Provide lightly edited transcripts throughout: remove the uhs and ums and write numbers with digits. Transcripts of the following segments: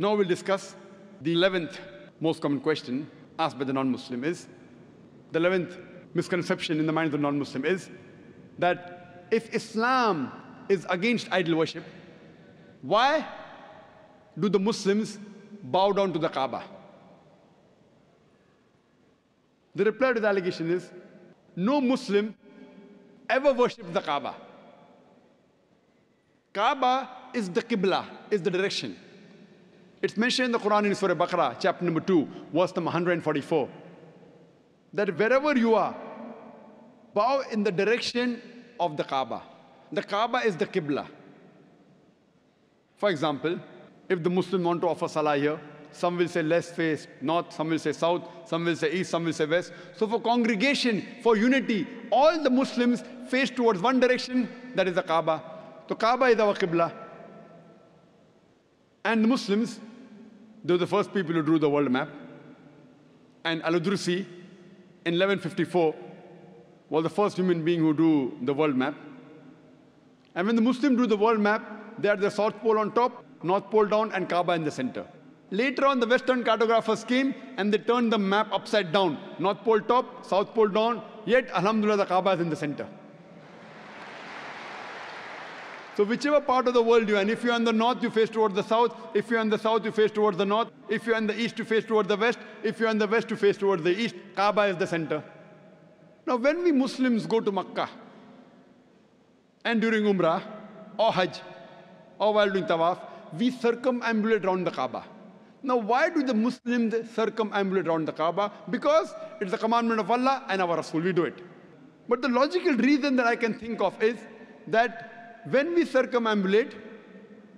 Now we'll discuss the 11th most common question asked by the non-Muslim is, the 11th misconception in the mind of the non-Muslim is that if Islam is against idol worship, why do the Muslims bow down to the Kaaba? The reply to the allegation is, no Muslim ever worshipped the Kaaba. Kaaba is the Qibla, is the direction. It's mentioned in the Quran in Surah Baqarah, chapter number 2, verse number 144, that wherever you are, bow in the direction of the Kaaba. The Kaaba is the Qibla. For example, if the Muslims want to offer salah here, some will say let's face north, some will say south, some will say east, some will say west. So for congregation, for unity, all the Muslims face towards one direction, that is the Kaaba. So Kaaba is our Qibla. And the Muslims, they were the first people who drew the world map. And Al-Udrusi, in 1154, was the first human being who drew the world map. And when the Muslims drew the world map, they had the South Pole on top, North Pole down, and Kaaba in the center. Later on, the Western cartographers came and they turned the map upside down. North Pole top, South Pole down, yet, alhamdulillah, the Kaaba is in the center. So whichever part of the world you're in, if you're in the north, you face towards the south. If you're in the south, you face towards the north. If you're in the east, you face towards the west. If you're in the west, you face towards the east. Kaaba is the center. Now, when we Muslims go to Makkah, and during Umrah, or Hajj, or while doing Tawaf, we circumambulate around the Kaaba. Now, why do the Muslims circumambulate around the Kaaba? Because it's the commandment of Allah and our Rasul, we do it. But the logical reason that I can think of is that when we circumambulate,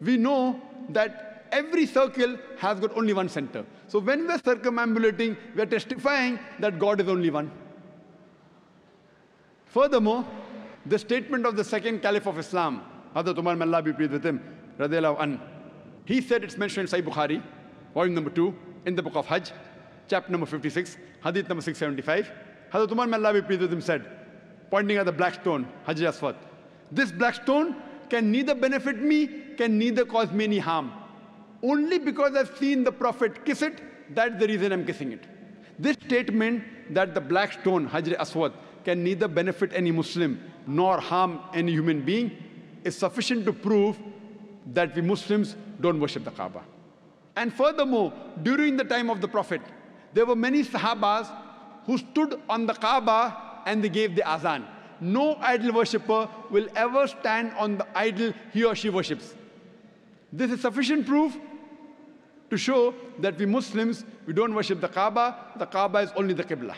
we know that every circle has got only one center. So when we are circumambulating, we are testifying that God is only one. Furthermore, the statement of the second Caliph of Islam, Hazrat Umar, may Allah be pleased with him, radiallahu anhu, he said, it's mentioned in Sahih Bukhari, volume number 2, in the book of Hajj, chapter number 56, hadith number 675. Hazrat Umar, may Allah be pleased with him, said, pointing at the black stone, Hajar Aswad, this black stone can neither benefit me, can neither cause me any harm. Only because I've seen the Prophet kiss it, that's the reason I'm kissing it. This statement that the black stone, Hajar Aswad, can neither benefit any Muslim nor harm any human being is sufficient to prove that we Muslims don't worship the Kaaba. And furthermore, during the time of the Prophet, there were many Sahabas who stood on the Kaaba and they gave the azan. No idol worshipper will ever stand on the idol he or she worships. This is sufficient proof to show that we Muslims, we don't worship the Kaaba is only the Qibla.